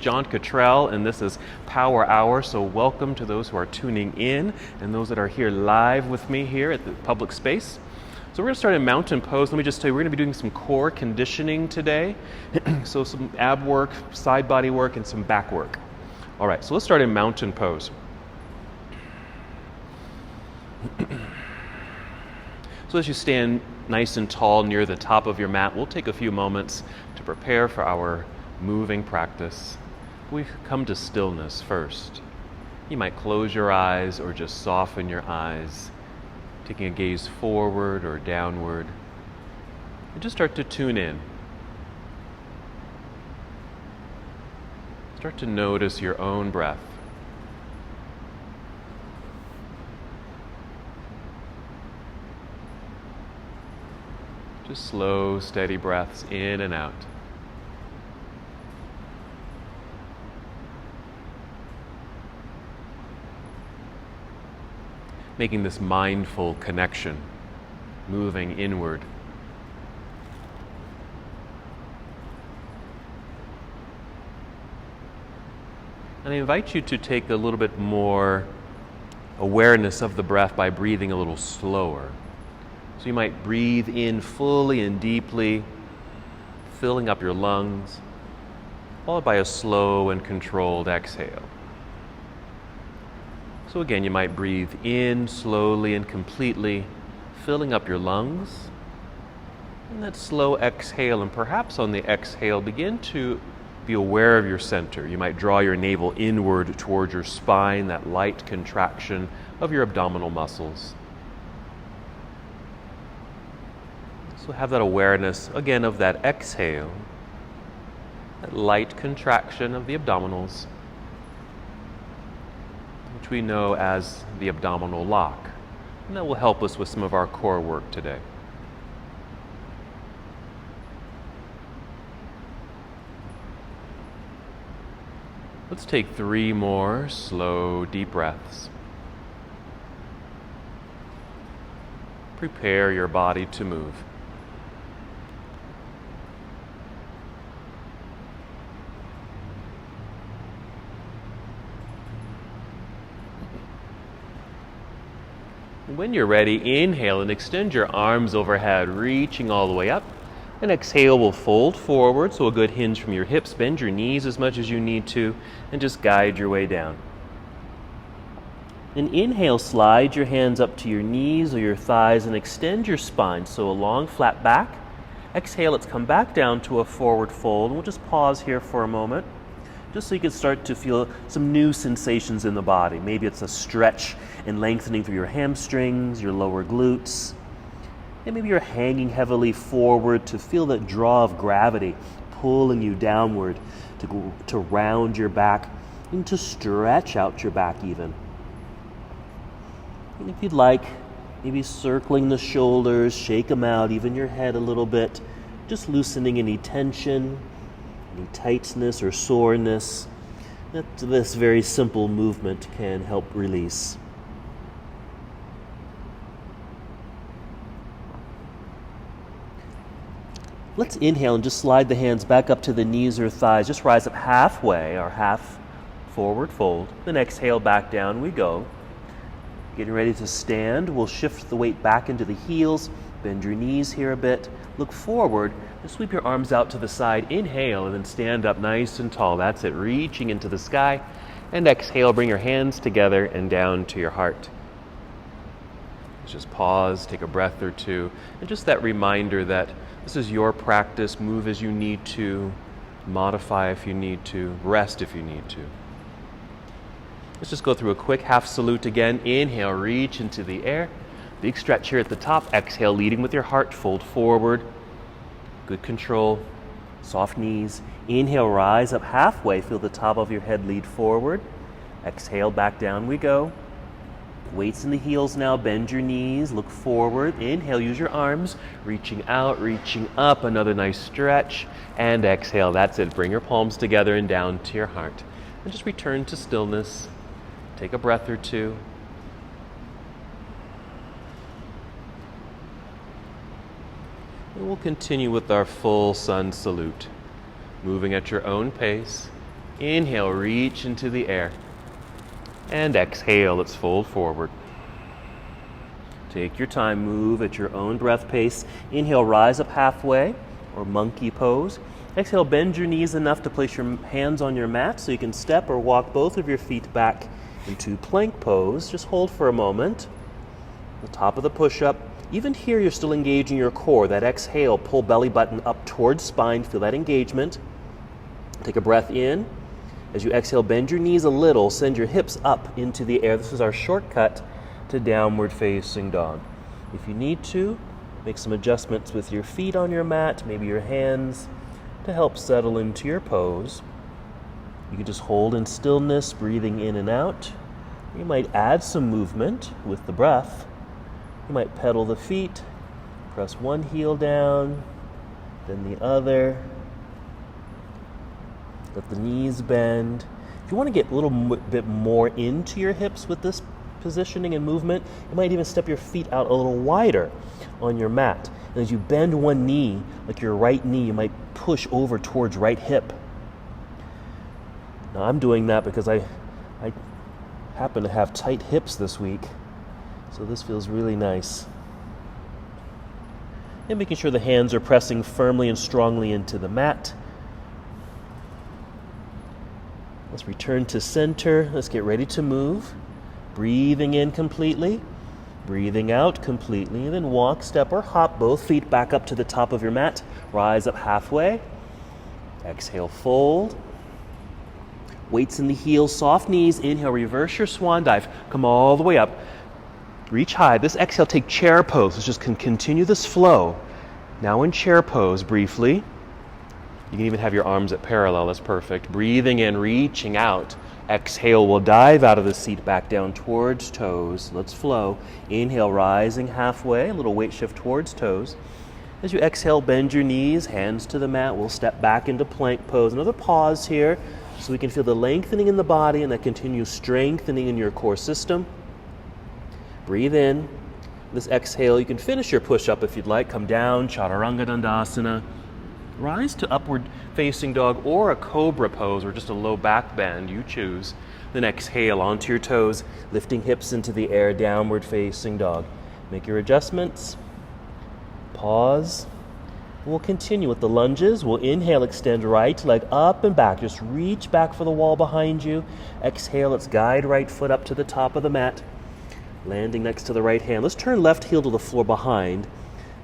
John Cottrell, and this is Power Hour. So welcome to those who are tuning in and those that are here live with me here at the public space. So we're going to start in mountain pose. Let me just tell you, we're going to be doing some core conditioning today. So some ab work, side body work, and some back work. All right, so let's start in mountain pose. So as you stand nice and tall near the top of your mat, we'll take a few moments to prepare for our moving practice. We come to stillness first. You might close your eyes or just soften your eyes, taking a gaze forward or downward, and just start to tune in. Start to notice your own breath. Just slow, steady breaths in and out. Making this mindful connection, moving inward. And I invite you to take a little bit more awareness of the breath by breathing a little slower. So you might breathe in fully and deeply, filling up your lungs, followed by a slow and controlled exhale. So again, you might breathe in slowly and completely, filling up your lungs. And that slow exhale, and perhaps on the exhale, begin to be aware of your center. You might draw your navel inward towards your spine, that light contraction of your abdominal muscles. So have that awareness, again, of that exhale, that light contraction of the abdominals, which we know as the abdominal lock. And that will help us with some of our core work today. Let's take 3 more slow, deep breaths. Prepare your body to move. When you're ready, inhale and extend your arms overhead, reaching all the way up. And exhale, we'll fold forward, so a good hinge from your hips. Bend your knees as much as you need to, and just guide your way down. And inhale, slide your hands up to your knees or your thighs and extend your spine, so a long flat back. Exhale, let's come back down to a forward fold, and we'll just pause here for a moment, just so you can start to feel some new sensations in the body. Maybe it's a stretch and lengthening through your hamstrings, your lower glutes. And maybe you're hanging heavily forward to feel that draw of gravity pulling you downward to round your back and to stretch out your back even. And if you'd like, maybe circling the shoulders, shake them out, even your head a little bit, just loosening any tension, any tightness or soreness that this very simple movement can help release. Let's inhale and just slide the hands back up to the knees or thighs. Just rise up halfway or half forward fold. Then exhale, back down we go. Getting ready to stand, we'll shift the weight back into the heels. Bend your knees here a bit. Look forward and sweep your arms out to the side. Inhale and then stand up nice and tall. That's it, reaching into the sky. And exhale, bring your hands together and down to your heart. Just pause, take a breath or two, and just that reminder that this is your practice. Move as you need to, modify if you need to, rest if you need to. Let's just go through a quick half salute again. Inhale, reach into the air. Big stretch here at the top. Exhale, leading with your heart, fold forward. Good control, soft knees. Inhale, rise up halfway, feel the top of your head lead forward. Exhale, back down we go. Weights in the heels now, bend your knees, look forward. Inhale, use your arms, reaching out, reaching up, another nice stretch. And exhale, that's it. Bring your palms together and down to your heart. And just return to stillness. Take a breath or two. And we'll continue with our full sun salute, moving at your own pace, Inhale, reach into the air. And exhale, let's fold forward. Take your time, move at your own breath pace. Inhale, rise up halfway, or monkey pose. Exhale, bend your knees enough to place your hands on your mat so you can step or walk both of your feet back into plank pose. Just hold for a moment. The top of the push-up. Even here, you're still engaging your core. That exhale, pull belly button up towards spine. Feel that engagement. Take a breath in. As you exhale, bend your knees a little. Send your hips up into the air. This is our shortcut to downward facing dog. If you need to, make some adjustments with your feet on your mat, maybe your hands, to help settle into your pose. You can just hold in stillness, breathing in and out. You might add some movement with the breath. You might pedal the feet, press one heel down, then the other. Let the knees bend. If you want to get a little bit more into your hips with this positioning and movement, you might even step your feet out a little wider on your mat. And as you bend one knee, like your right knee, you might push over towards right hip. Now I'm doing that because I happen to have tight hips this week, so this feels really nice. And making sure the hands are pressing firmly and strongly into the mat. Let's return to center. Let's get ready to move. Breathing in completely, breathing out completely, and then walk, step, or hop both feet back up to the top of your mat. Rise up halfway. Exhale, fold. Weights in the heels, soft knees. Inhale, reverse your swan dive. Come all the way up. Reach high. This exhale, take chair pose. Let's just continue this flow. Now in chair pose, briefly. You can even have your arms at parallel. That's perfect. Breathing in, reaching out. Exhale, we'll dive out of the seat back down towards toes. Let's flow. Inhale, rising halfway, a little weight shift towards toes. As you exhale, bend your knees, hands to the mat. We'll step back into plank pose. Another pause here so we can feel the lengthening in the body and that continuous strengthening in your core system. Breathe in. This exhale, you can finish your push-up if you'd like. Come down, Chaturanga Dandasana. Rise to upward facing dog or a cobra pose or just a low back bend, you choose. Then exhale onto your toes, lifting hips into the air, downward facing dog. Make your adjustments. Pause. We'll continue with the lunges. We'll inhale, extend right leg up and back. Just reach back for the wall behind you. Exhale, let's guide right foot up to the top of the mat. Landing next to the right hand. Let's turn left heel to the floor behind.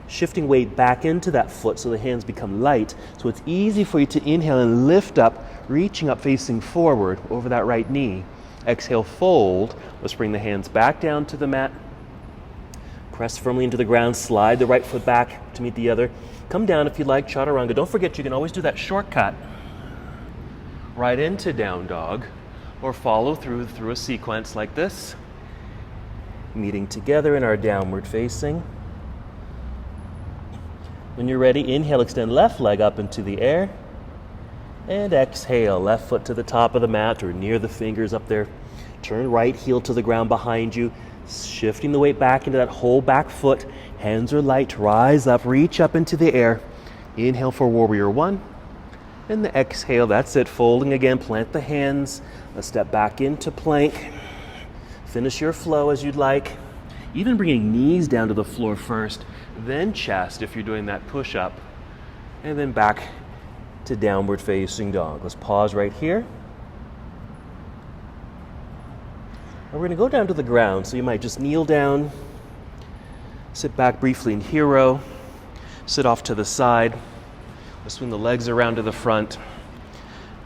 Shifting weight back into that foot so the hands become light. So it's easy for you to inhale and lift up, reaching up facing forward over that right knee. Exhale, fold. Let's bring the hands back down to the mat. Press firmly into the ground, slide the right foot back to meet the other. Come down if you like, Chaturanga. Don't forget you can always do that shortcut right into down dog or follow through a sequence like this. Meeting together in our downward facing. When you're ready, inhale, extend left leg up into the air. And exhale, left foot to the top of the mat or near the fingers up there. Turn right heel to the ground behind you, shifting the weight back into that whole back foot. Hands are light, rise up, reach up into the air. Inhale for warrior one. And the exhale, that's it, folding again, plant the hands. Let's step back into plank. Finish your flow as you'd like. Even bringing knees down to the floor first, then chest if you're doing that push-up, and then back to downward facing dog. Let's pause right here. And we're going to go down to the ground, so you might just kneel down, sit back briefly in hero, sit off to the side, we'll swing the legs around to the front,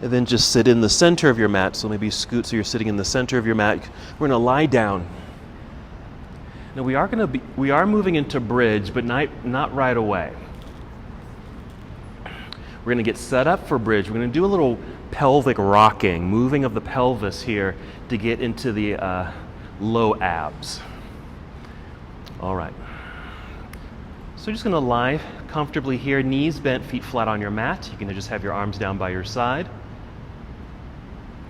and then just sit in the center of your mat. So maybe scoot so you're sitting in the center of your mat. We're going to lie down. Now we are moving into bridge, but not right away. We're going to get set up for bridge. We're going to do a little pelvic rocking, moving of the pelvis here to get into the low abs. All right. So you're just going to lie comfortably here, knees bent, feet flat on your mat. You can just have your arms down by your side.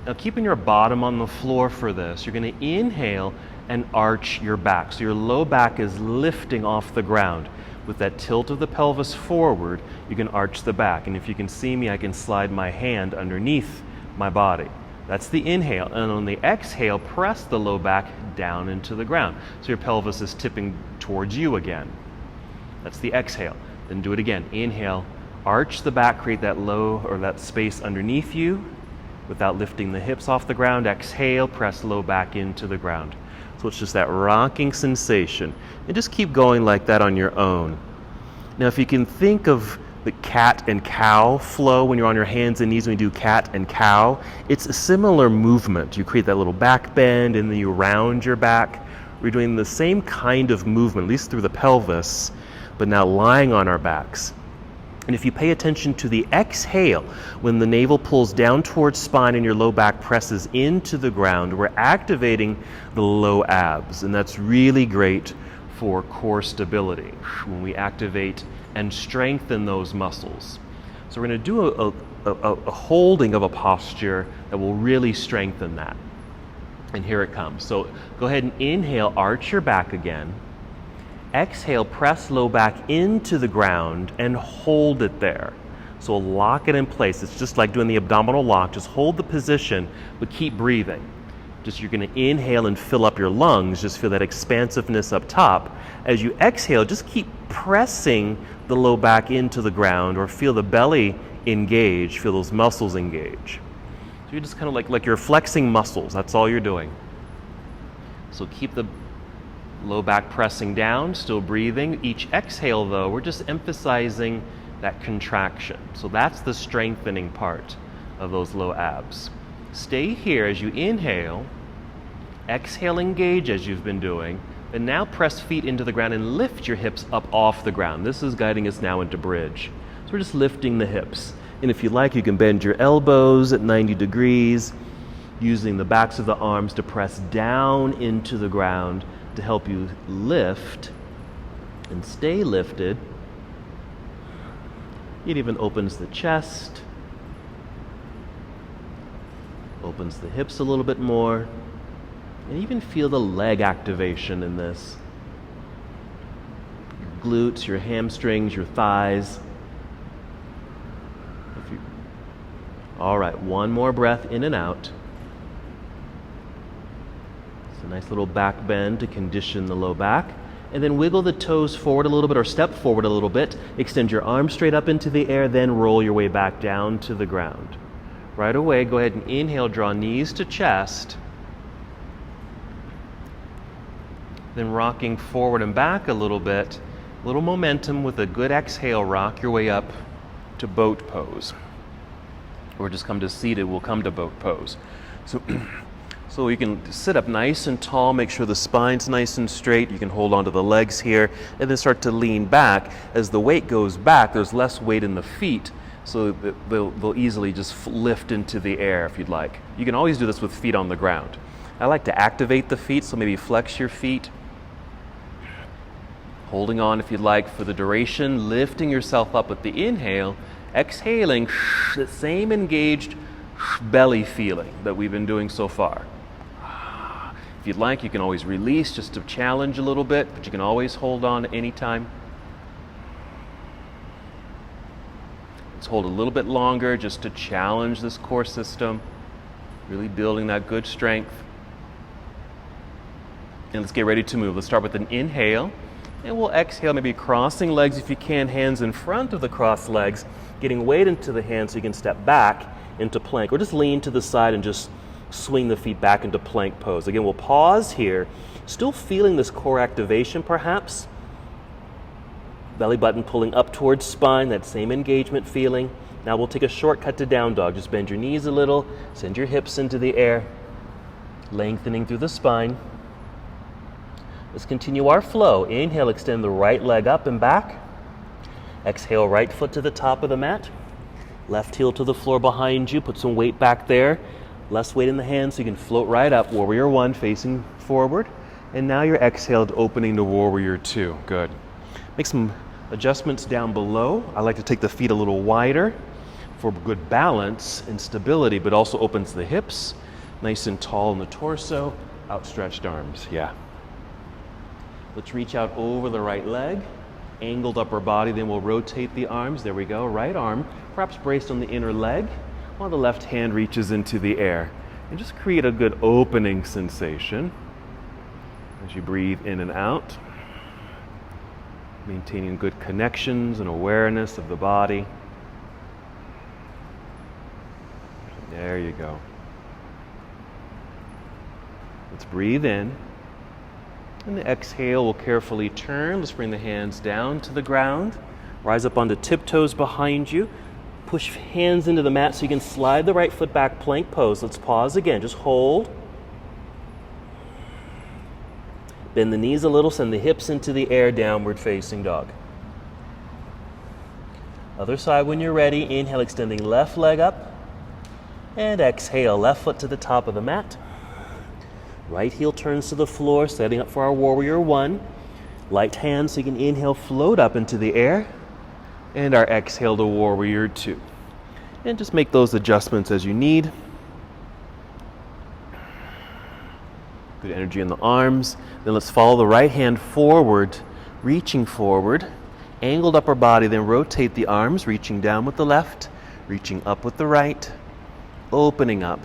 Now keeping your bottom on the floor for this, you're going to inhale and arch your back. So your low back is lifting off the ground. With that tilt of the pelvis forward, you can arch the back. And if you can see me, I can slide my hand underneath my body. That's the inhale. And on the exhale, press the low back down into the ground. So your pelvis is tipping towards you again. That's the exhale. Then do it again. Inhale, arch the back, create that low or that space underneath you without lifting the hips off the ground. Exhale, press low back into the ground. So it's just that rocking sensation. And just keep going like that on your own. Now, if you can think of the cat and cow flow when you're on your hands and knees when you do cat and cow, it's a similar movement. You create that little back bend and then you round your back. We're doing the same kind of movement, at least through the pelvis, but now lying on our backs. And if you pay attention to the exhale, when the navel pulls down towards spine and your low back presses into the ground, we're activating the low abs. And that's really great for core stability when we activate and strengthen those muscles. So we're going to do a holding of a posture that will really strengthen that. And here it comes. So go ahead and inhale, arch your back again. Exhale, press low back into the ground and hold it there. So lock it in place. It's just like doing the abdominal lock. Just hold the position, but keep breathing. Just you're going to inhale and fill up your lungs. Just feel that expansiveness up top. As you exhale, just keep pressing the low back into the ground, or feel the belly engage, feel those muscles engage. So you're just kind of like you're flexing muscles. That's all you're doing. So keep the low back pressing down, still breathing. Each exhale, though, we're just emphasizing that contraction. So that's the strengthening part of those low abs. Stay here as you inhale. Exhale, engage as you've been doing. And now press feet into the ground and lift your hips up off the ground. This is guiding us now into bridge. So we're just lifting the hips. And if you like, you can bend your elbows at 90 degrees, using the backs of the arms to press down into the ground to help you lift and stay lifted. It even opens the chest, opens the hips a little bit more, and even feel the leg activation in this. Your glutes, your hamstrings, your thighs. All right, one more breath in and out. It's a nice little back bend to condition the low back. And then wiggle the toes forward a little bit, or step forward a little bit. Extend your arms straight up into the air, then roll your way back down to the ground. Right away, go ahead and inhale, draw knees to chest. Then rocking forward and back a little bit, a little momentum with a good exhale, rock your way up to boat pose. Or just come to seated, we'll come to boat pose. So you can sit up nice and tall, make sure the spine's nice and straight. You can hold onto the legs here and then start to lean back. As the weight goes back, there's less weight in the feet, so they'll easily just lift into the air if you'd like. You can always do this with feet on the ground. I like to activate the feet, so maybe flex your feet. Holding on if you'd like for the duration, lifting yourself up with the inhale, exhaling, the same engaged belly feeling that we've been doing so far. If you'd like, you can always release just to challenge a little bit, but you can always hold on anytime. Let's hold a little bit longer just to challenge this core system, really building that good strength. And let's get ready to move. Let's start with an inhale, and we'll exhale, maybe crossing legs if you can, hands in front of the crossed legs, getting weight into the hands so you can step back into plank, or just lean to the side and just swing the feet back into plank pose. Again, we'll pause here, still feeling this core activation perhaps. Belly button pulling up towards spine, that same engagement feeling. Now we'll take a shortcut to down dog. Just bend your knees a little, send your hips into the air, lengthening through the spine. Let's continue our flow. Inhale, extend the right leg up and back. Exhale, right foot to the top of the mat. Left heel to the floor behind you. Put some weight back there. Less weight in the hands so you can float right up. Warrior 1 facing forward. And now you're exhaled, opening to Warrior 2. Good. Make some adjustments down below. I like to take the feet a little wider for good balance and stability, but also opens the hips. Nice and tall in the torso. Outstretched arms. Yeah. Let's reach out over the right leg. Angled upper body. Then we'll rotate the arms. There we go. Right arm, perhaps braced on the inner leg. while the left hand reaches into the air. And just create a good opening sensation as you breathe in and out, maintaining good connections and awareness of the body. There you go. Let's breathe in. And the exhale, we'll carefully turn. Let's bring the hands down to the ground. Rise up onto tiptoes behind you. Push hands into the mat so you can slide the right foot back, plank pose. Let's pause again. Just hold. Bend the knees a little, send the hips into the air, downward facing dog. Other side when you're ready. Inhale, extending left leg up. And exhale, left foot to the top of the mat. Right heel turns to the floor, setting up for our warrior one. Light hands so you can inhale, float up into the air. And our exhale to warrior two. And just make those adjustments as you need. Good energy in the arms. Then let's follow the right hand forward, reaching forward. Angled upper body, then rotate the arms, reaching down with the left, reaching up with the right. Opening up.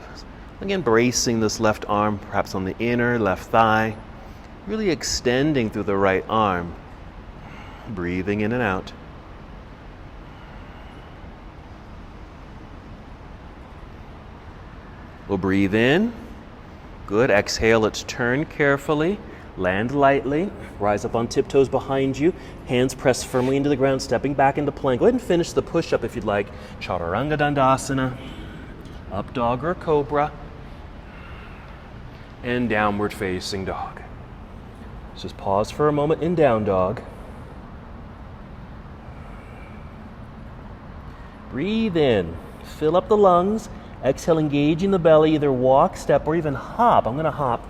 Again, bracing this left arm, perhaps on the inner left thigh. Really extending through the right arm. Breathing in and out. We'll breathe in. Good. Exhale. Let's turn carefully. Land lightly. Rise up on tiptoes behind you. Hands press firmly into the ground, stepping back into plank. Go ahead and finish the push-up if you'd like. Chaturanga Dandasana. Up dog or cobra. And downward facing dog. Let's just pause for a moment in down dog. Breathe in. Fill up the lungs. Exhale, engaging the belly. Either walk, step, or even hop. I'm going to hop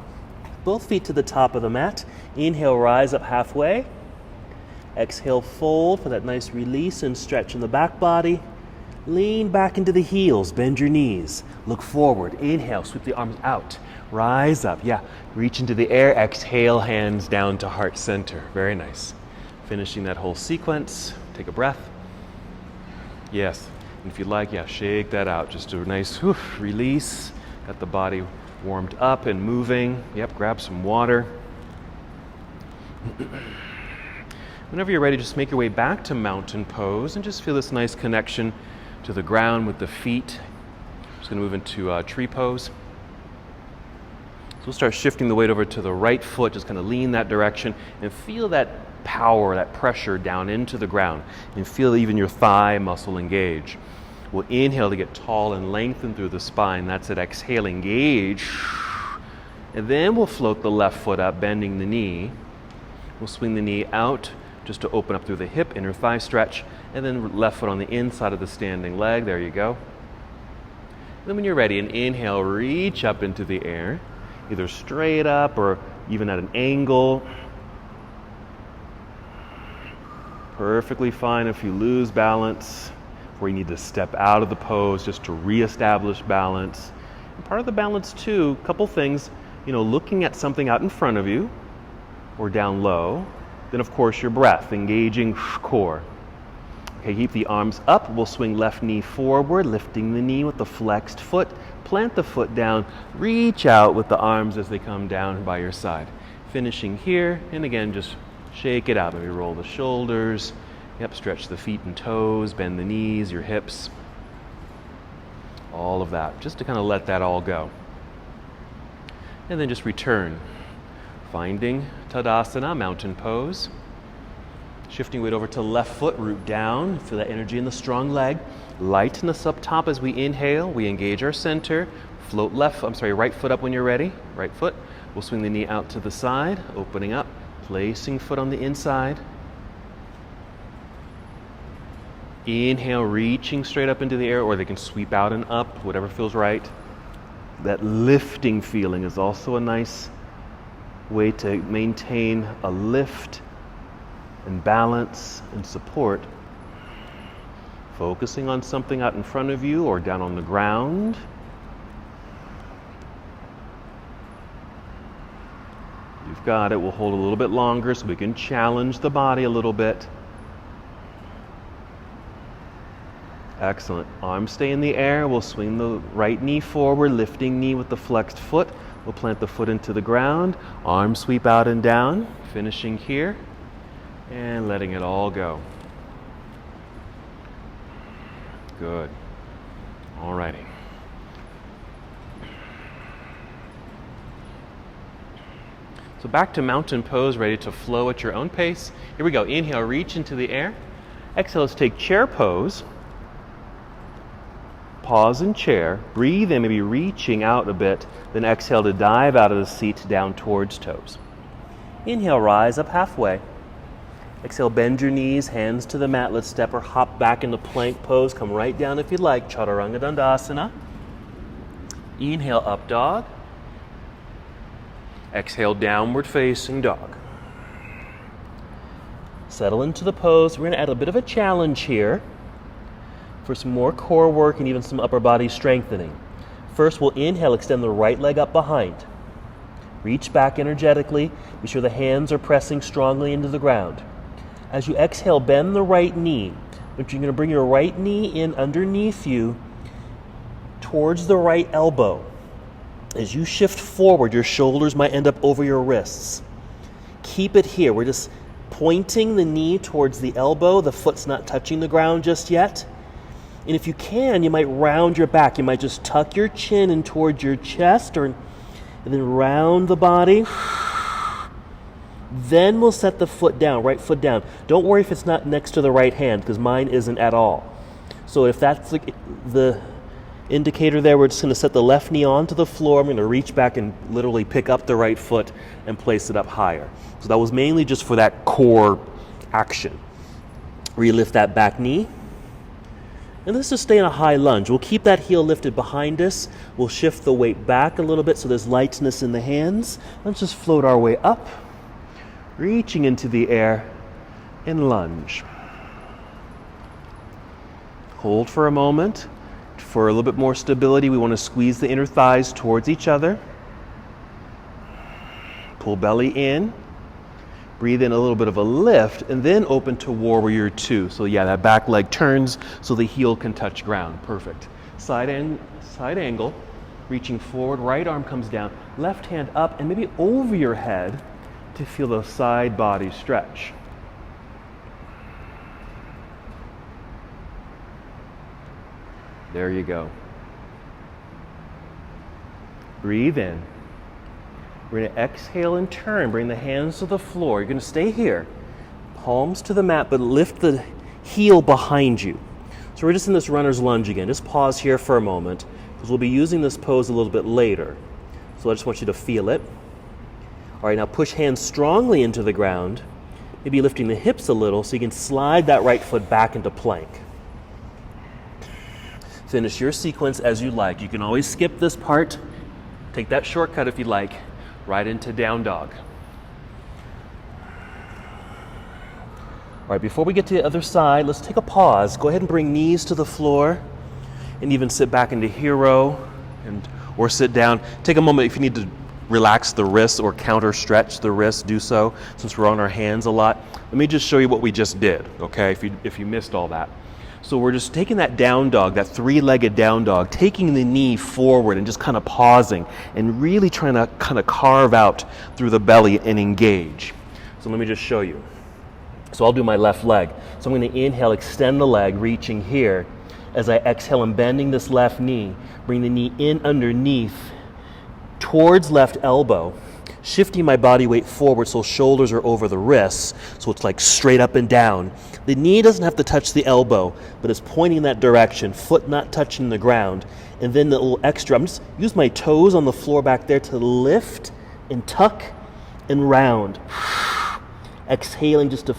both feet to the top of the mat. Inhale, rise up halfway. Exhale, fold for that nice release and stretch in the back body. Lean back into the heels. Bend your knees. Look forward. Inhale, sweep the arms out. Rise up. Yeah. Reach into the air. Exhale, hands down to heart center. Very nice. Finishing that whole sequence. Take a breath. Yes. And if you'd like, yeah, shake that out. Just a nice release. Got the body warmed up and moving. Yep, grab some water. Whenever you're ready, just make your way back to mountain pose and just feel this nice connection to the ground with the feet. Just going to move into tree pose. So we'll start shifting the weight over to the right foot, just kind of lean that direction and feel that power, that pressure down into the ground, and feel even your thigh muscle engage. We'll inhale to get tall and lengthen through the spine. That's it. Exhale, engage. And then we'll float the left foot up, bending the knee. We'll swing the knee out just to open up through the hip, inner thigh stretch, and then left foot on the inside of the standing leg. There you go. And then when you're ready, an inhale, reach up into the air, either straight up or even at an angle. Perfectly fine if you lose balance, or you need to step out of the pose just to reestablish balance. And part of the balance too, a couple things, looking at something out in front of you or down low. Then of course your breath, engaging core. Okay, keep the arms up. We'll swing left knee forward, lifting the knee with the flexed foot. Plant the foot down, reach out with the arms as they come down by your side. Finishing here, and again, just shake it out. Maybe roll the shoulders. Yep, stretch the feet and toes, bend the knees, your hips. All of that, just to kind of let that all go. And then just return. Finding Tadasana, mountain pose. Shifting weight over to left foot, root down. Feel that energy in the strong leg. Lightness up top as we inhale. We engage our center. Float right foot up when you're ready. Right foot. We'll swing the knee out to the side, opening up. Placing foot on the inside. Inhale, reaching straight up into the air, or they can sweep out and up, whatever feels right. That lifting feeling is also a nice way to maintain a lift and balance and support. Focusing on something out in front of you or down on the ground. You've got it. We'll hold a little bit longer so we can challenge the body a little bit. Excellent. Arms stay in the air. We'll swing the right knee forward, lifting knee with the flexed foot. We'll plant the foot into the ground. Arms sweep out and down, finishing here and letting it all go. Good. Alrighty. So back to mountain pose, ready to flow at your own pace. Here we go. Inhale, reach into the air. Exhale, let's take chair pose. Pause in chair. Breathe in, maybe reaching out a bit. Then exhale to dive out of the seat down towards toes. Inhale, rise up halfway. Exhale, bend your knees, hands to the mat. Let's step or hop back into plank pose. Come right down if you'd like. Chaturanga Dandasana. Inhale, up dog. Exhale, downward facing dog. Settle into the pose. We're going to add a bit of a challenge here for some more core work and even some upper body strengthening. First, we'll inhale, extend the right leg up behind. Reach back energetically. Be sure the hands are pressing strongly into the ground. As you exhale, bend the right knee. But you're going to bring your right knee in underneath you towards the right elbow. As you shift forward, your shoulders might end up over your wrists. Keep it here. We're just pointing the knee towards the elbow. The foot's not touching the ground just yet. And if you can, you might round your back. You might just tuck your chin in towards your chest and then round the body. Then we'll set the foot down, right foot down. Don't worry if it's not next to the right hand, because mine isn't at all. So if that's the indicator there, we're just going to set the left knee onto the floor. I'm going to reach back and literally pick up the right foot and place it up higher. So that was mainly just for that core action. Relift that back knee. And let's just stay in a high lunge. We'll keep that heel lifted behind us. We'll shift the weight back a little bit so there's lightness in the hands. Let's just float our way up, reaching into the air in lunge. Hold for a moment. For a little bit more stability, we want to squeeze the inner thighs towards each other. Pull belly in. Breathe in a little bit of a lift, and then open to warrior two. So yeah, that back leg turns so the heel can touch ground. Perfect. Side angle, reaching forward. Right arm comes down. Left hand up and maybe over your head to feel the side body stretch. There you go. Breathe in. We're going to exhale and turn. Bring the hands to the floor. You're going to stay here. Palms to the mat, but lift the heel behind you. So we're just in this runner's lunge again. Just pause here for a moment, because we'll be using this pose a little bit later. So I just want you to feel it. All right, now push hands strongly into the ground. Maybe lifting the hips a little so you can slide that right foot back into plank. Finish your sequence as you like. You can always skip this part. Take that shortcut if you like. Right into down dog. All right, before we get to the other side, let's take a pause. Go ahead and bring knees to the floor and even sit back into hero or sit down. Take a moment if you need to relax the wrists or counter stretch the wrists, do so, since we're on our hands a lot. Let me just show you what we just did, okay, if you missed all that. So we're just taking that down dog, that three-legged down dog, taking the knee forward and just kind of pausing and really trying to kind of carve out through the belly and engage. So let me just show you. So I'll do my left leg. So I'm going to inhale, extend the leg, reaching here. As I exhale, I'm bending this left knee. Bring the knee in underneath, towards left elbow. Shifting my body weight forward so shoulders are over the wrists, so it's like straight up and down. The knee doesn't have to touch the elbow, but it's pointing that direction, foot not touching the ground. And then the little extra, I'm just use my toes on the floor back there to lift and tuck and round. Exhaling just to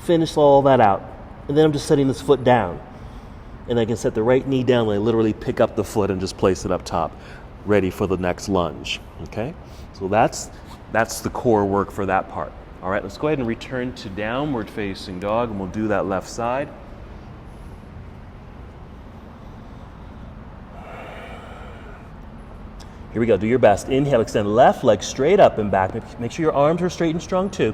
finish all that out. And then I'm just setting this foot down. And I can set the right knee down and I literally pick up the foot and just place it up top, ready for the next lunge, okay? So that's the core work for that part. All right, let's go ahead and return to downward facing dog, and we'll do that left side. Here we go, do your best. Inhale, extend left leg straight up and back. Make sure your arms are straight and strong too.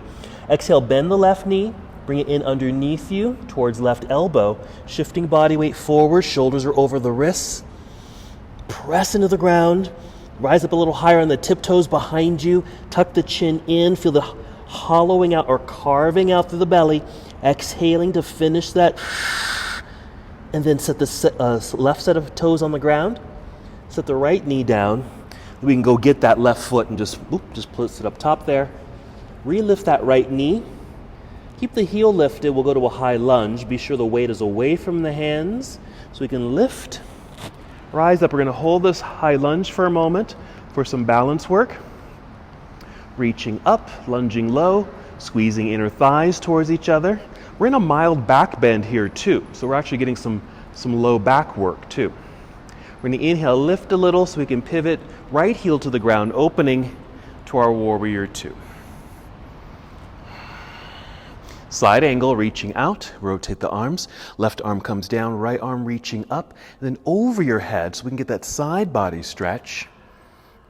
Exhale, bend the left knee, Bring it in underneath you towards left elbow. Shifting body weight forward, shoulders are over the wrists. Press into the ground. Rise up a little higher on the tiptoes behind you. Tuck the chin in. Feel the hollowing out or carving out through the belly. Exhaling to finish that. And then set the left set of toes on the ground. Set the right knee down. We can go get that left foot and just place it up top there. Relift that right knee. Keep the heel lifted. We'll go to a high lunge. Be sure the weight is away from the hands so we can lift. Rise up. We're going to hold this high lunge for a moment for some balance work. Reaching up, lunging low, squeezing inner thighs towards each other. We're in a mild back bend here too, so we're actually getting some low back work too. We're going to inhale, lift a little so we can pivot, right heel to the ground, opening to our warrior two. Side angle, reaching out, rotate the arms. Left arm comes down, right arm reaching up, and then over your head so we can get that side body stretch.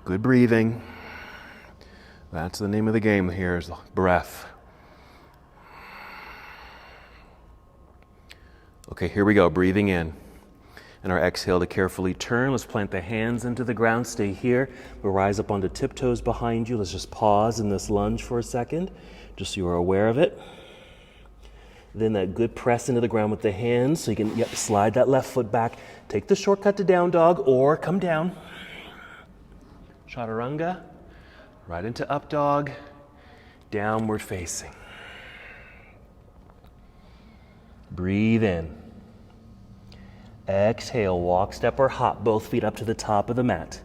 Good breathing. That's the name of the game here, is breath. Okay, here we go, breathing in. And our exhale to carefully turn. Let's plant the hands into the ground, stay here. We'll rise up onto tiptoes behind you. Let's just pause in this lunge for a second, just so you are aware of it. Then that good press into the ground with the hands, so you can slide that left foot back. Take the shortcut to down dog or come down. Chaturanga, right into up dog, downward facing. Breathe in. Exhale, walk, step, or hop, both feet up to the top of the mat.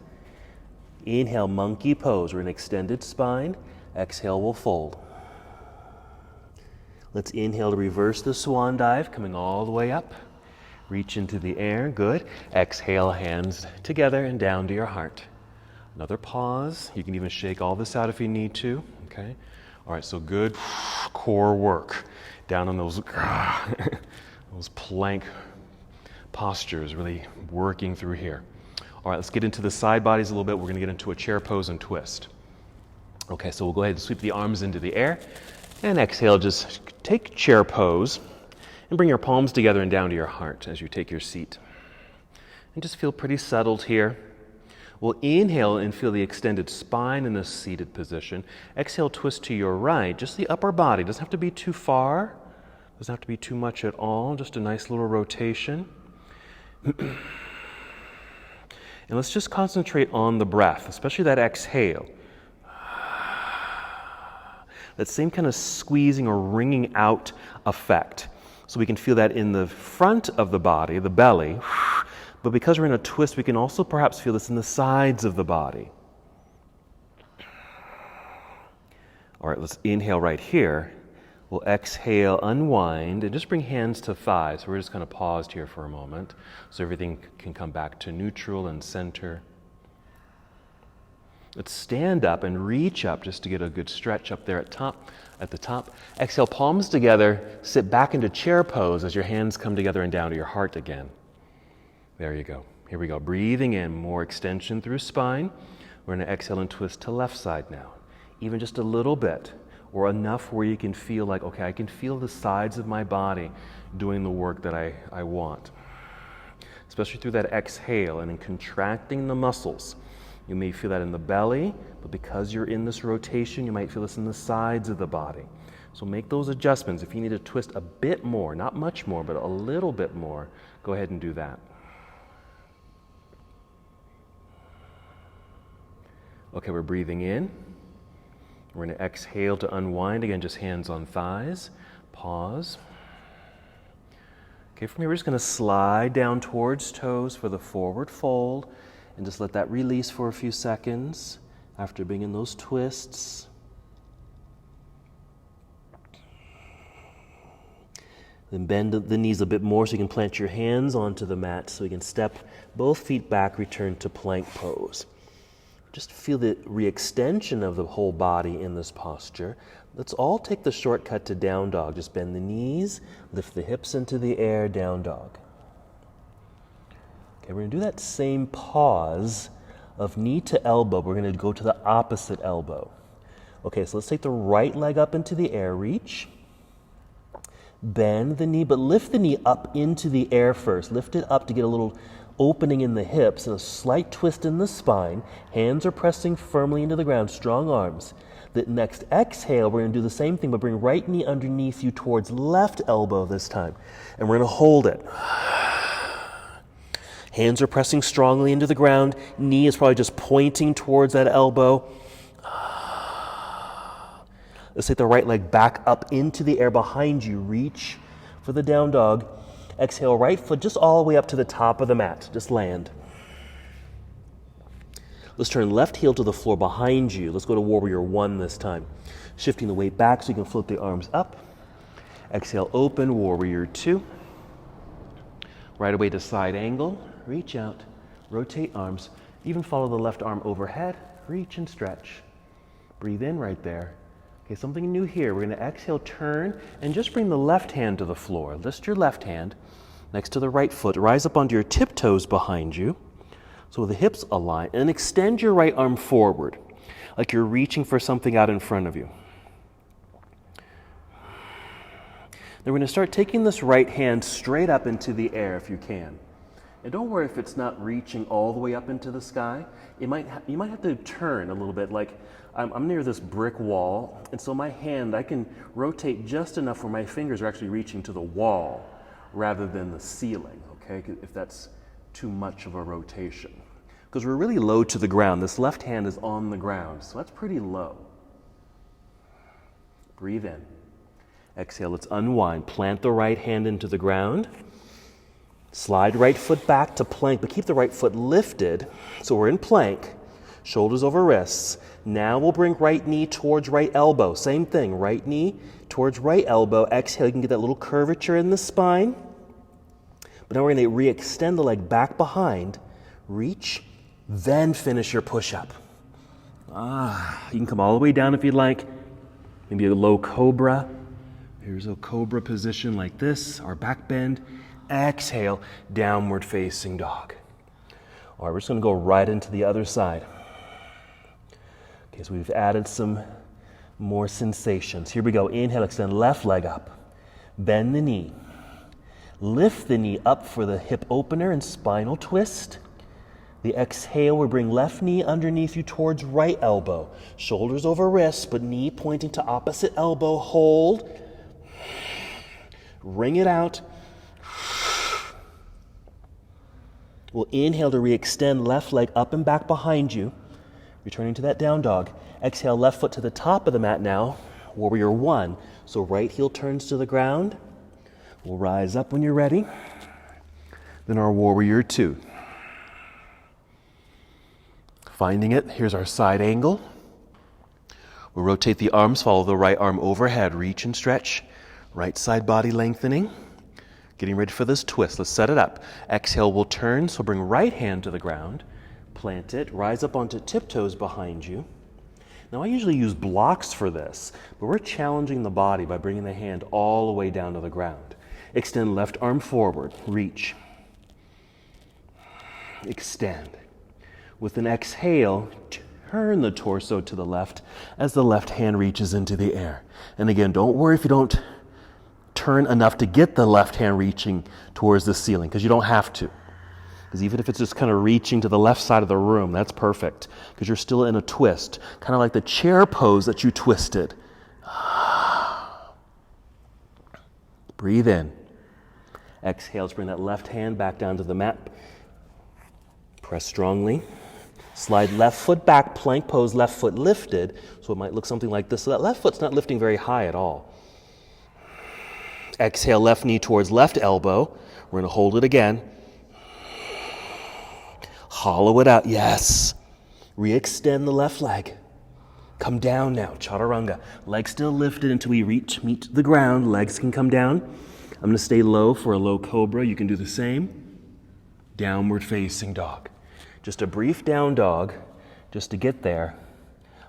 Inhale, monkey pose. We're in extended spine. Exhale, we'll fold. Let's inhale to reverse the swan dive, coming all the way up. Reach into the air, good. Exhale, hands together and down to your heart. Another pause. You can even shake all this out if you need to, okay? All right, so good core work. Down on those plank postures, really working through here. All right, let's get into the side bodies a little bit. We're going to get into a chair pose and twist. Okay, so we'll go ahead and sweep the arms into the air. And exhale, just take chair pose and bring your palms together and down to your heart as you take your seat. And just feel pretty settled here. We'll inhale and feel the extended spine in this seated position. Exhale, twist to your right, just the upper body. Doesn't have to be too far. Doesn't have to be too much at all. Just a nice little rotation. And let's just concentrate on the breath, especially that exhale. That same kind of squeezing or wringing out effect. So we can feel that in the front of the body, the belly. But because we're in a twist, we can also perhaps feel this in the sides of the body. All right, let's inhale right here. We'll exhale, unwind, and just bring hands to thighs. So we're just going to pause here for a moment so everything can come back to neutral and center. Let's stand up and reach up just to get a good stretch up there at the top. Exhale, palms together, sit back into chair pose as your hands come together and down to your heart again. There you go. Here we go. Breathing in, more extension through spine. We're going to exhale and twist to left side now. Even just a little bit, or enough where you can feel like, okay, I can feel the sides of my body doing the work that I want. Especially through that exhale and in contracting the muscles. You may feel that in the belly, but because you're in this rotation, you might feel this in the sides of the body. So make those adjustments. If you need to twist a bit more, not much more, but a little bit more, go ahead and do that. Okay, we're breathing in. We're going to exhale to unwind. Again, just hands on thighs. Pause. Okay, from here, we're just going to slide down towards toes for the forward fold. And just let that release for a few seconds after being in those twists. Then bend the knees a bit more so you can plant your hands onto the mat so you can step both feet back, return to plank pose. Just feel the re-extension of the whole body in this posture. Let's all take the shortcut to down dog. Just bend the knees, lift the hips into the air, down dog. Okay, we're going to do that same pause of knee to elbow. We're going to go to the opposite elbow. Okay, so let's take the right leg up into the air, reach. Bend the knee, but lift the knee up into the air first. Lift it up to get a little opening in the hips and a slight twist in the spine. Hands are pressing firmly into the ground, strong arms. The next exhale, we're going to do the same thing, but bring right knee underneath you towards left elbow this time. And we're going to hold it. Hands are pressing strongly into the ground. Knee is probably just pointing towards that elbow. Let's take the right leg back up into the air behind you. Reach for the down dog. Exhale, right foot just all the way up to the top of the mat. Just land. Let's turn left heel to the floor behind you. Let's go to Warrior One this time. Shifting the weight back so you can float the arms up. Exhale, open, Warrior Two. Right away to side angle. Reach out, rotate arms. Even follow the left arm overhead. Reach and stretch. Breathe in right there. Okay, something new here. We're going to exhale, turn, and just bring the left hand to the floor. Lift your left hand next to the right foot. Rise up onto your tiptoes behind you. So the hips align. And extend your right arm forward, like you're reaching for something out in front of you. Then we're going to start taking this right hand straight up into the air if you can. And don't worry if it's not reaching all the way up into the sky. You might have to turn a little bit, like I'm near this brick wall, and so my hand, I can rotate just enough where my fingers are actually reaching to the wall rather than the ceiling, okay, if that's too much of a rotation. Because we're really low to the ground. This left hand is on the ground, so that's pretty low. Breathe in. Exhale, let's unwind. Plant the right hand into the ground. Slide right foot back to plank, but keep the right foot lifted. So we're in plank, shoulders over wrists. Now we'll bring right knee towards right elbow. Same thing, right knee towards right elbow. Exhale, you can get that little curvature in the spine. But now we're going to re-extend the leg back behind. Reach, then finish your push-up. You can come all the way down if you'd like. Maybe a low cobra. Here's a cobra position like this, our back bend. Exhale, downward facing dog. All right, we're just going to go right into the other side. Okay, so we've added some more sensations. Here we go. Inhale, extend left leg up. Bend the knee. Lift the knee up for the hip opener and spinal twist. The exhale, we bring left knee underneath you towards right elbow. Shoulders over wrists, but knee pointing to opposite elbow. Hold. Wring it out. We'll inhale to re-extend left leg up and back behind you. Returning to that down dog. Exhale, left foot to the top of the mat now. Warrior One. So right heel turns to the ground. We'll rise up when you're ready. Then our Warrior Two. Finding it, here's our side angle. We'll rotate the arms, follow the right arm overhead. Reach and stretch. Right side body lengthening. Getting ready for this twist. Let's set it up. Exhale, we'll turn. So bring right hand to the ground. Plant it. Rise up onto tiptoes behind you. Now I usually use blocks for this, but we're challenging the body by bringing the hand all the way down to the ground. Extend left arm forward. Reach. Extend. With an exhale, turn the torso to the left as the left hand reaches into the air. And again, don't worry if you don't turn enough to get the left hand reaching towards the ceiling, because you don't have to. Because even if it's just kind of reaching to the left side of the room, that's perfect, because you're still in a twist, kind of like the chair pose that you twisted. Breathe in. Exhale, let's bring that left hand back down to the mat. Press strongly. Slide left foot back, plank pose, left foot lifted. So it might look something like this. So that left foot's not lifting very high at all. Exhale, left knee towards left elbow. We're going to hold it again. Hollow it out. Yes. Re-extend the left leg. Come down now. Chaturanga. Legs still lifted until we meet the ground. Legs can come down. I'm going to stay low for a low cobra. You can do the same. Downward facing dog. Just a brief down dog, just to get there.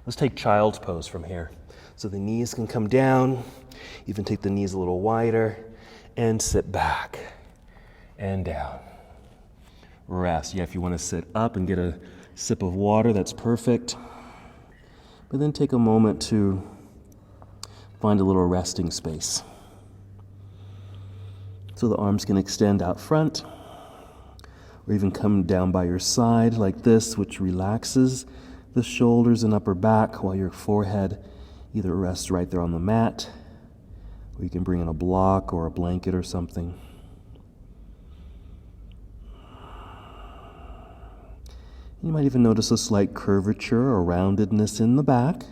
Let's take child's pose from here. So the knees can come down, even take the knees a little wider, and sit back and down. Rest. Yeah, if you want to sit up and get a sip of water, that's perfect. But then take a moment to find a little resting space. So the arms can extend out front, or even come down by your side like this, which relaxes the shoulders and upper back while your forehead either rests right there on the mat, or you can bring in a block or a blanket or something. You might even notice a slight curvature or roundedness in the back.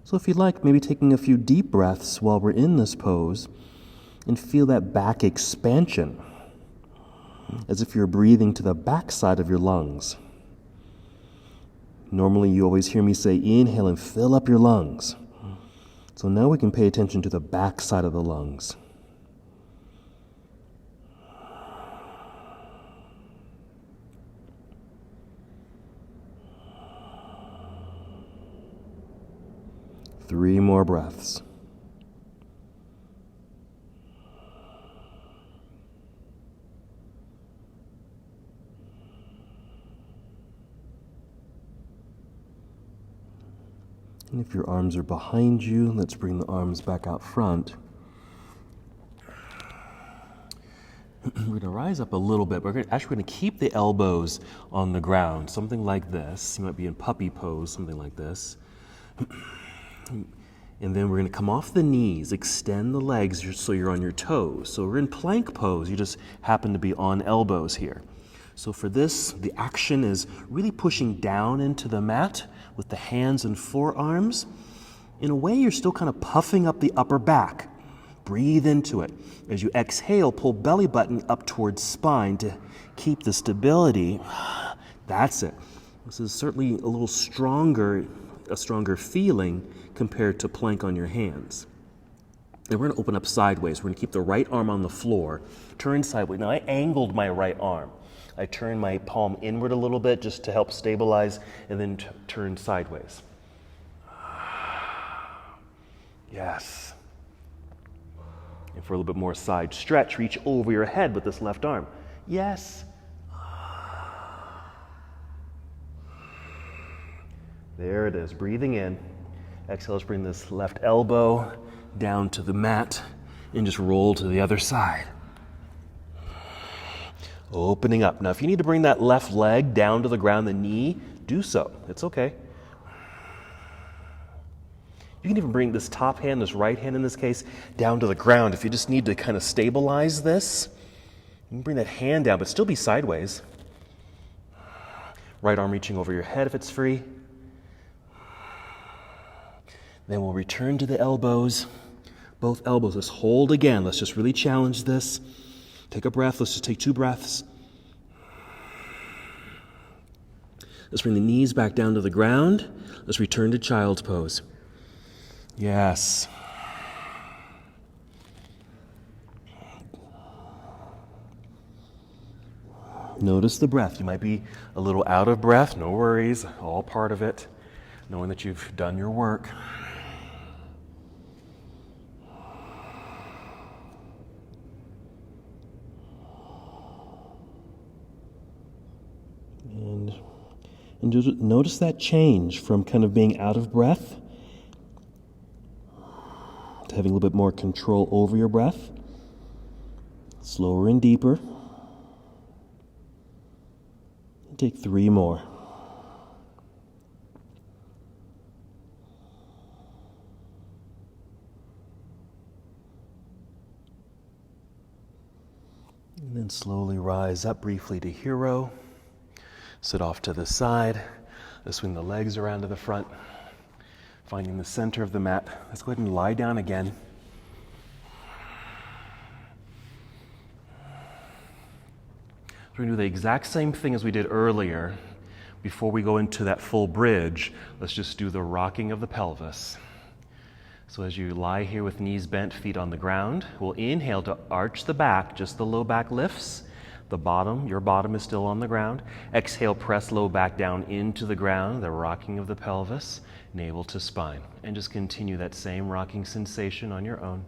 So if you'd like, maybe taking a few deep breaths while we're in this pose and feel that back expansion, as if you're breathing to the back side of your lungs. Normally you always hear me say inhale and fill up your lungs. So now we can pay attention to the back side of the lungs. Three more breaths. And if your arms are behind you, let's bring the arms back out front. We're going to rise up a little bit. We're going to keep the elbows on the ground, something like this. You might be in puppy pose, something like this. And then we're going to come off the knees, extend the legs so you're on your toes. So we're in plank pose. You just happen to be on elbows here. So for this, the action is really pushing down into the mat with the hands and forearms. In a way, you're still kind of puffing up the upper back. Breathe into it. As you exhale, pull belly button up towards spine to keep the stability. That's it. This is certainly a stronger feeling compared to plank on your hands. And we're going to open up sideways. We're going to keep the right arm on the floor, turn sideways. Now I angled my right arm. I turn my palm inward a little bit just to help stabilize, and then turn sideways. Yes. And for a little bit more side stretch, reach over your head with this left arm. Yes. There it is, breathing in. Exhale, let's bring this left elbow down to the mat and just roll to the other side. Opening up. Now, if you need to bring that left leg down to the ground, the knee, do so. It's okay. You can even bring this top hand, this right hand in this case, down to the ground. If you just need to kind of stabilize this, you can bring that hand down, but still be sideways. Right arm reaching over your head if it's free. Then we'll return to the elbows, both elbows. Let's hold again. Let's just really challenge this. Take a breath. Let's just take 2 breaths. Let's bring the knees back down to the ground. Let's return to child's pose. Yes. Notice the breath. You might be a little out of breath. No worries. All part of it. Knowing that you've done your work. And just notice that change from kind of being out of breath to having a little bit more control over your breath. Slower and deeper. And take 3 more. And then slowly rise up briefly to hero. Sit off to the side. Let's swing the legs around to the front. Finding the center of the mat. Let's go ahead and lie down again. So we're going to do the exact same thing as we did earlier. Before we go into that full bridge, let's just do the rocking of the pelvis. So as you lie here with knees bent, feet on the ground, we'll inhale to arch the back, just the low back lifts. Your bottom is still on the ground. Exhale, press low back down into the ground, the rocking of the pelvis, navel to spine. And just continue that same rocking sensation on your own.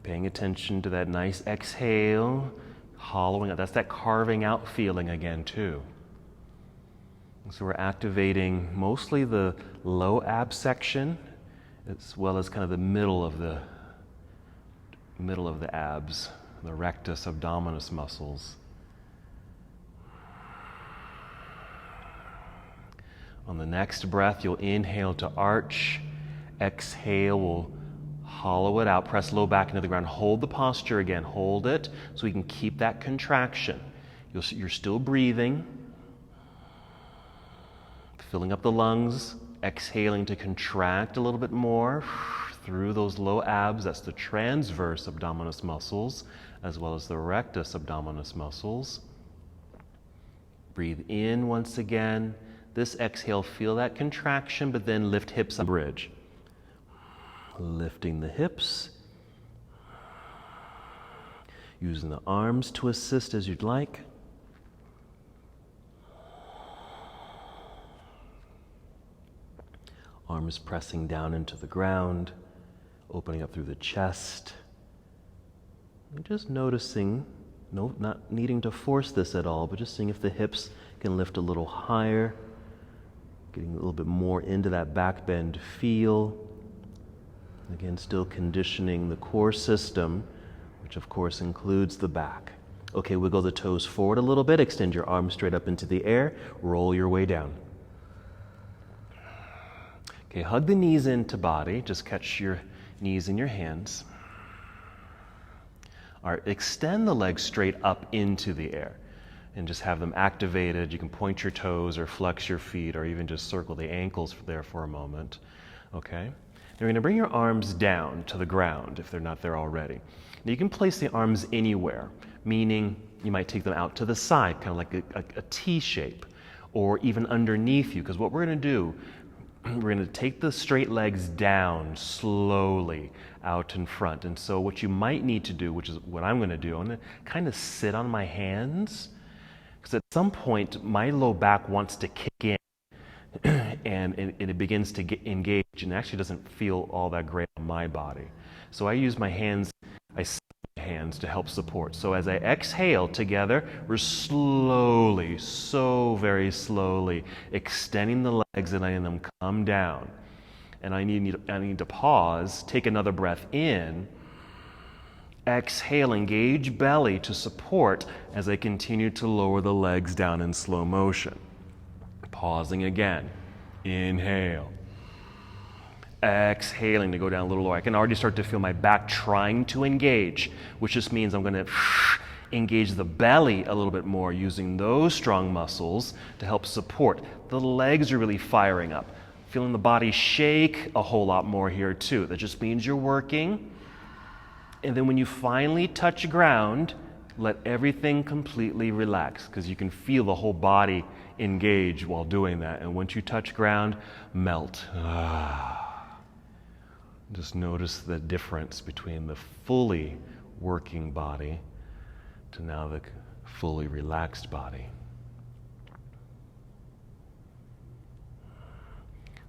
Paying attention to that nice exhale, hollowing out. That's that carving out feeling again too. So we're activating mostly the low abs section, as well as kind of the middle of the middle of the abs, the rectus abdominis muscles. On the next breath, you'll inhale to arch. Exhale, we'll hollow it out, press low back into the ground. Hold the posture again, hold it so we can keep that contraction. You're still breathing, filling up the lungs, exhaling to contract a little bit more through those low abs. That's the transverse abdominis muscles, as well as the rectus abdominis muscles. Breathe in once again. This exhale, feel that contraction, but then lift hips up, bridge. Lifting the hips. Using the arms to assist as you'd like. Arms pressing down into the ground, opening up through the chest. And just noticing, not needing to force this at all, but just seeing if the hips can lift a little higher. Getting a little bit more into that back bend feel. Again, still conditioning the core system, which of course includes the back. Okay, wiggle the toes forward a little bit, extend your arms straight up into the air, roll your way down. Okay, hug the knees into body, just catch your knees in your hands. All right, extend the legs straight up into the air. And just have them activated. You can point your toes or flex your feet or even just circle the ankles there for a moment. Okay? Now you're going to bring your arms down to the ground if they're not there already. Now you can place the arms anywhere, meaning you might take them out to the side, kind of like a T shape, or even underneath you, because what we're going to do, we're going to take the straight legs down slowly out in front. And so what you might need to do, which is what I'm going to do, I'm going to kind of sit on my hands. Because at some point, my low back wants to kick in and it begins to engage and actually doesn't feel all that great on my body. So I use my hands, to help support. So as I exhale together, we're slowly, so very slowly extending the legs and letting them come down. And I need to pause, take another breath in. Exhale, engage belly to support as I continue to lower the legs down in slow motion. Pausing again. Inhale. Exhaling to go down a little lower. I can already start to feel my back trying to engage, which just means I'm going to engage the belly a little bit more using those strong muscles to help support. The legs are really firing up. Feeling the body shake a whole lot more here too. That just means you're working. And then when you finally touch ground, let everything completely relax because you can feel the whole body engage while doing that. And once you touch ground, melt. Just notice the difference between the fully working body to now the fully relaxed body.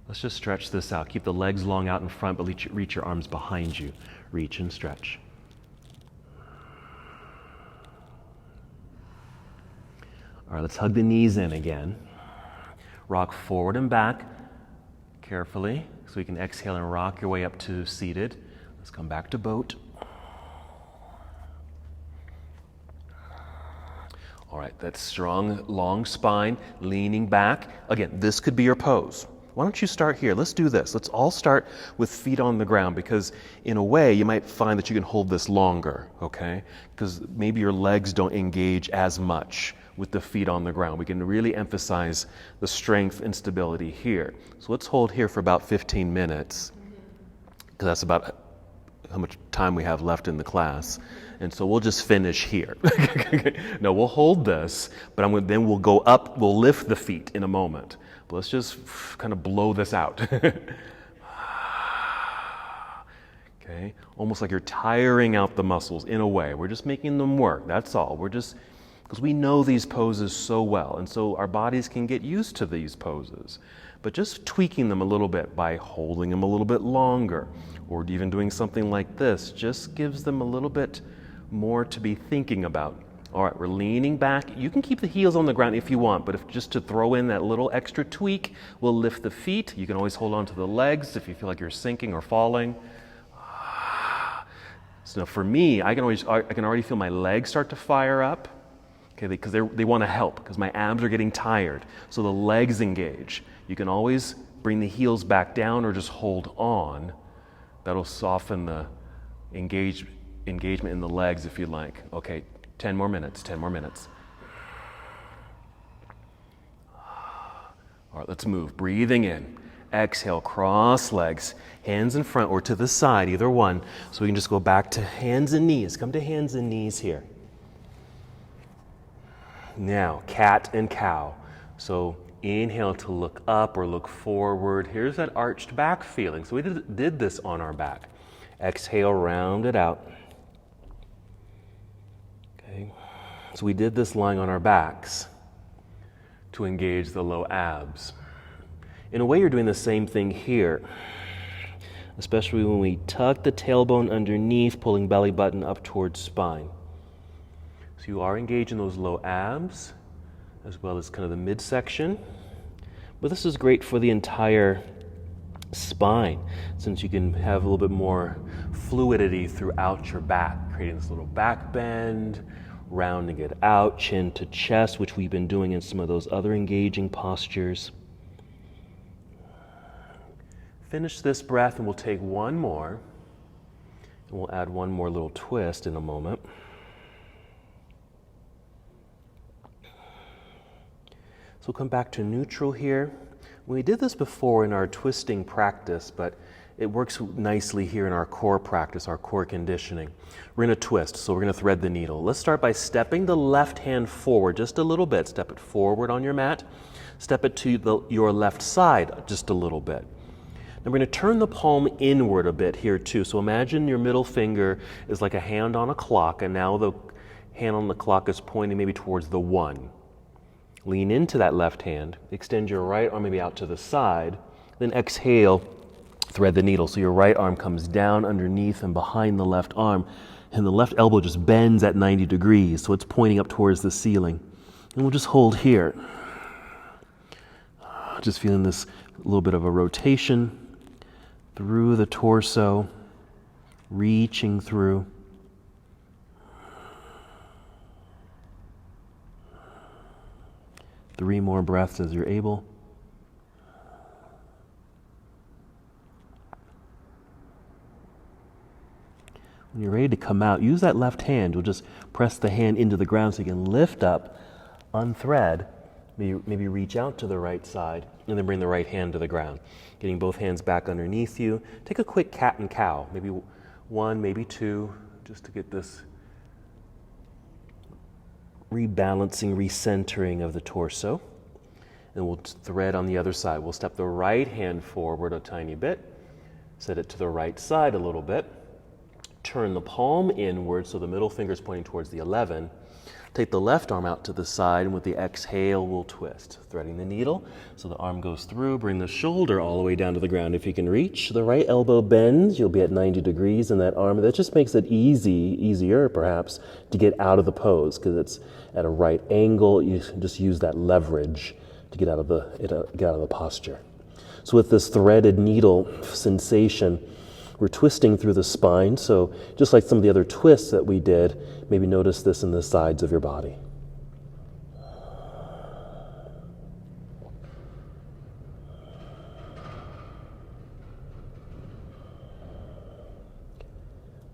Let's just stretch this out. Keep the legs long out in front, but reach your arms behind you. Reach and stretch. All right, let's hug the knees in again. Rock forward and back carefully so you can exhale and rock your way up to seated. Let's come back to boat. All right, that strong, long spine, leaning back. Again, this could be your pose. Why don't you start here? Let's do this. Let's all start with feet on the ground because in a way you might find that you can hold this longer, okay? Because maybe your legs don't engage as much with the feet on the ground. We can really emphasize the strength and stability here. So let's hold here for about 15 minutes because that's about how much time we have left in the class. And so we'll just finish here. No, we'll hold this, but then we'll go up, we'll lift the feet in a moment. But let's just kind of blow this out. Okay, almost like you're tiring out the muscles in a way. We're just making them work, that's all. We're just, because we know these poses so well, and so our bodies can get used to these poses. But just tweaking them a little bit by holding them a little bit longer, or even doing something like this, just gives them a little bit more to be thinking about. All right, we're leaning back. You can keep the heels on the ground if you want, but if just to throw in that little extra tweak, we'll lift the feet. You can always hold on to the legs if you feel like you're sinking or falling. So now for me, I can already feel my legs start to fire up, okay, because they want to help, because my abs are getting tired. So the legs engage. You can always bring the heels back down or just hold on. That'll soften the engagement in the legs if you like. Okay, 10 more minutes, 10 more minutes. All right, let's move. Breathing in. Exhale, cross legs, hands in front or to the side, either one. So we can just go back to hands and knees. Come to hands and knees here. Now, cat and cow. So inhale to look up or look forward. Here's that arched back feeling. So we did this on our back. Exhale, round it out. Okay. So we did this lying on our backs to engage the low abs. In a way, you're doing the same thing here, especially when we tuck the tailbone underneath, pulling belly button up towards spine. So you are engaging those low abs, as well as kind of the midsection. But this is great for the entire spine, since you can have a little bit more fluidity throughout your back, creating this little back bend, rounding it out, chin to chest, which we've been doing in some of those other engaging postures. Finish this breath and we'll take one more. And we'll add one more little twist in a moment. So we'll come back to neutral here. We did this before in our twisting practice, but it works nicely here in our core practice, our core conditioning. We're going to twist, so we're going to thread the needle. Let's start by stepping the left hand forward just a little bit. Step it forward on your mat. Step it to your left side just a little bit. Now we're going to turn the palm inward a bit here too. So imagine your middle finger is like a hand on a clock, and now the hand on the clock is pointing maybe towards the 1. Lean into that left hand, extend your right arm maybe out to the side, then exhale, thread the needle. So your right arm comes down underneath and behind the left arm, and the left elbow just bends at 90 degrees, so it's pointing up towards the ceiling. And we'll just hold here. Just feeling this little bit of a rotation through the torso, reaching through. Three more breaths as you're able. When you're ready to come out, use that left hand. You'll just press the hand into the ground so you can lift up, unthread, maybe reach out to the right side, and then bring the right hand to the ground. Getting both hands back underneath you. Take a quick cat and cow, maybe 1, maybe 2, just to get this rebalancing, recentering of the torso. And we'll thread on the other side. We'll step the right hand forward a tiny bit, set it to the right side a little bit, turn the palm inward so the middle finger is pointing towards the 11. Take the left arm out to the side, and with the exhale, we'll twist. Threading the needle so the arm goes through. Bring the shoulder all the way down to the ground. If you can reach, the right elbow bends. You'll be at 90 degrees in that arm. That just makes it easier perhaps, to get out of the pose because it's at a right angle. You just use that leverage to get out of the posture. So with this threaded needle sensation, we're twisting through the spine, so just like some of the other twists that we did, maybe notice this in the sides of your body.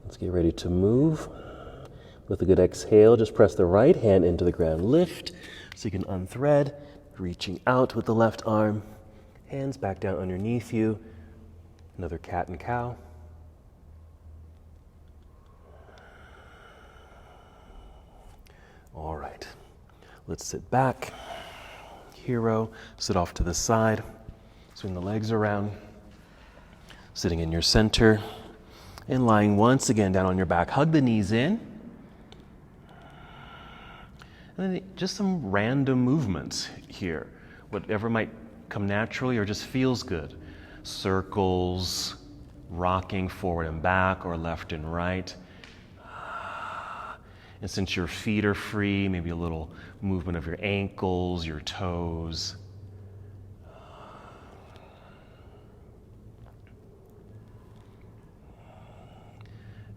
Let's get ready to move. With a good exhale, just press the right hand into the ground. Lift so you can unthread, reaching out with the left arm. Hands back down underneath you. Another cat and cow. All right, let's sit back. Hero, sit off to the side. Swing the legs around. Sitting in your center and lying once again down on your back. Hug the knees in. And then just some random movements here. Whatever might come naturally or just feels good. Circles, rocking forward and back or left and right. And since your feet are free, maybe a little movement of your ankles, your toes.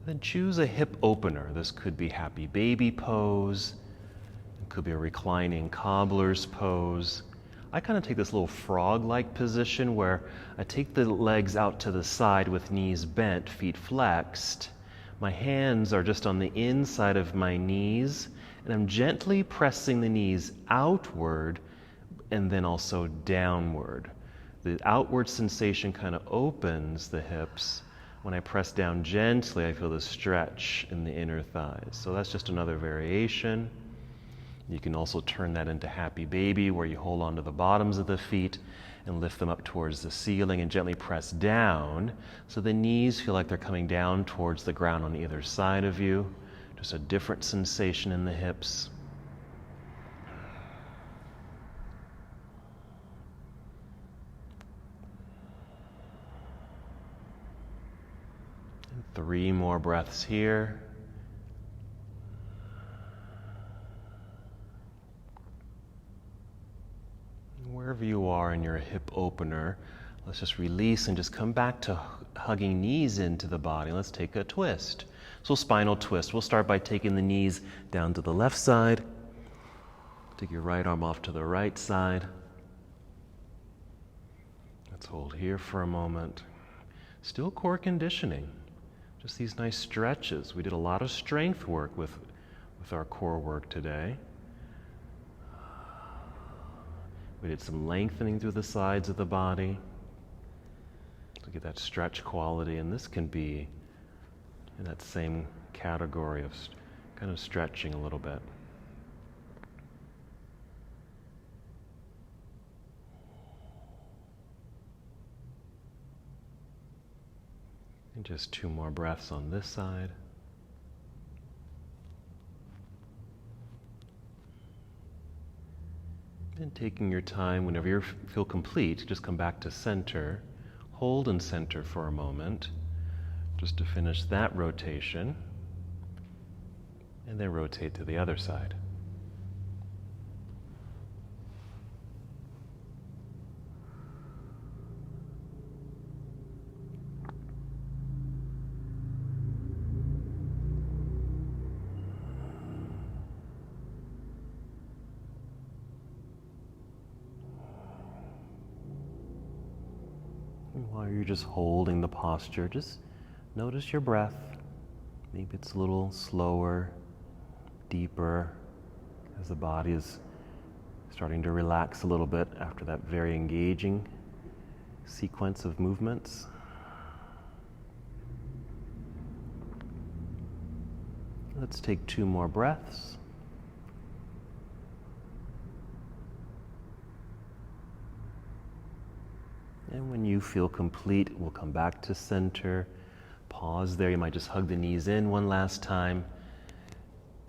Then choose a hip opener. This could be happy baby pose. It could be a reclining cobbler's pose. I kind of take this little frog-like position where I take the legs out to the side with knees bent, feet flexed. My hands are just on the inside of my knees, and I'm gently pressing the knees outward and then also downward. The outward sensation kind of opens the hips. When I press down gently, I feel the stretch in the inner thighs. So that's just another variation. You can also turn that into happy baby, where you hold onto the bottoms of the feet and lift them up towards the ceiling and gently press down so the knees feel like they're coming down towards the ground on either side of you. Just a different sensation in the hips. And 3 more breaths here. Wherever you are in your hip opener, let's just release and just come back to hugging knees into the body. Let's take a twist. So spinal twist. We'll start by taking the knees down to the left side. Take your right arm off to the right side. Let's hold here for a moment. Still core conditioning. Just these nice stretches. We did a lot of strength work with our core work today. We did some lengthening through the sides of the body to get that stretch quality, and this can be in that same category of kind of stretching a little bit. And just 2 more breaths on this side. And taking your time, whenever you feel complete, just come back to center. Hold in center for a moment, just to finish that rotation. And then rotate to the other side. While you're just holding the posture, just notice your breath. Maybe it's a little slower, deeper, as the body is starting to relax a little bit after that very engaging sequence of movements. Let's take 2 more breaths. And when you feel complete, we'll come back to center. Pause there. You might just hug the knees in one last time.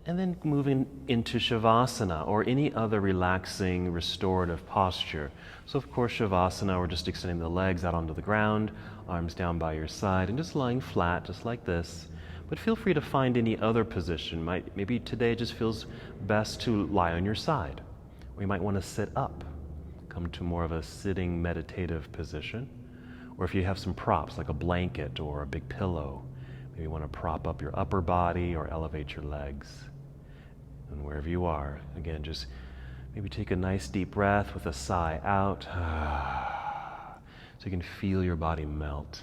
And then moving into Shavasana or any other relaxing, restorative posture. So of course, Shavasana, we're just extending the legs out onto the ground, arms down by your side, and just lying flat, just like this. But feel free to find any other position. Maybe today it just feels best to lie on your side. Or you might want to sit up. Come to more of a sitting meditative position. Or if you have some props like a blanket or a big pillow, maybe you want to prop up your upper body or elevate your legs. And wherever you are, again, just maybe take a nice deep breath with a sigh out so you can feel your body melt.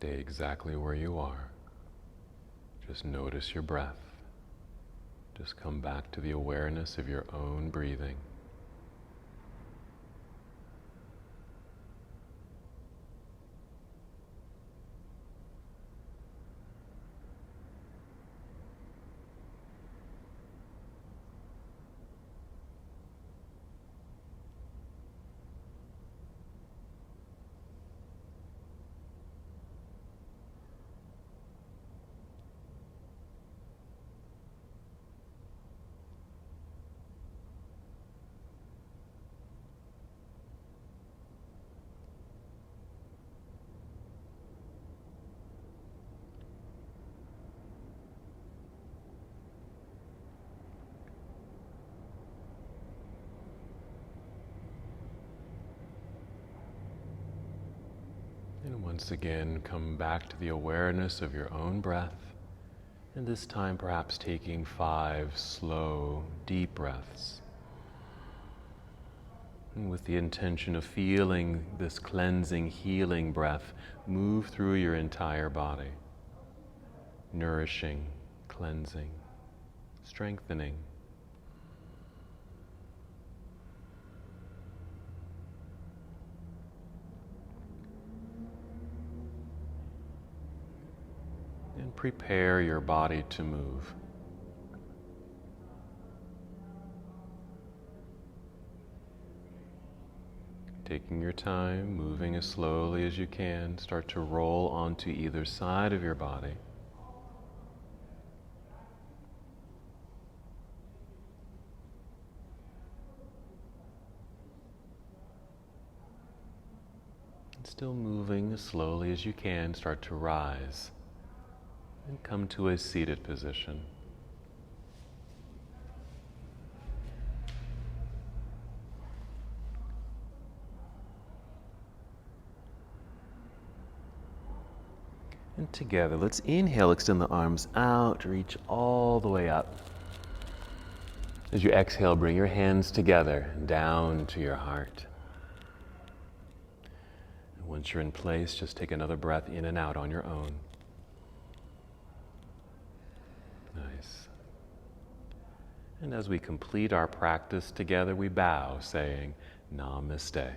Stay exactly where you are. Just notice your breath. Just come back to the awareness of your own breathing. And once again, come back to the awareness of your own breath. And this time perhaps taking 5 slow, deep breaths. And with the intention of feeling this cleansing, healing breath move through your entire body. Nourishing, cleansing, strengthening. And prepare your body to move. Taking your time, moving as slowly as you can, start to roll onto either side of your body. And still moving as slowly as you can, start to rise. And come to a seated position. And together, let's inhale, extend the arms out, reach all the way up. As you exhale, bring your hands together, down to your heart. And once you're in place, just take another breath in and out on your own. Nice. And as we complete our practice together, we bow, saying, Namaste.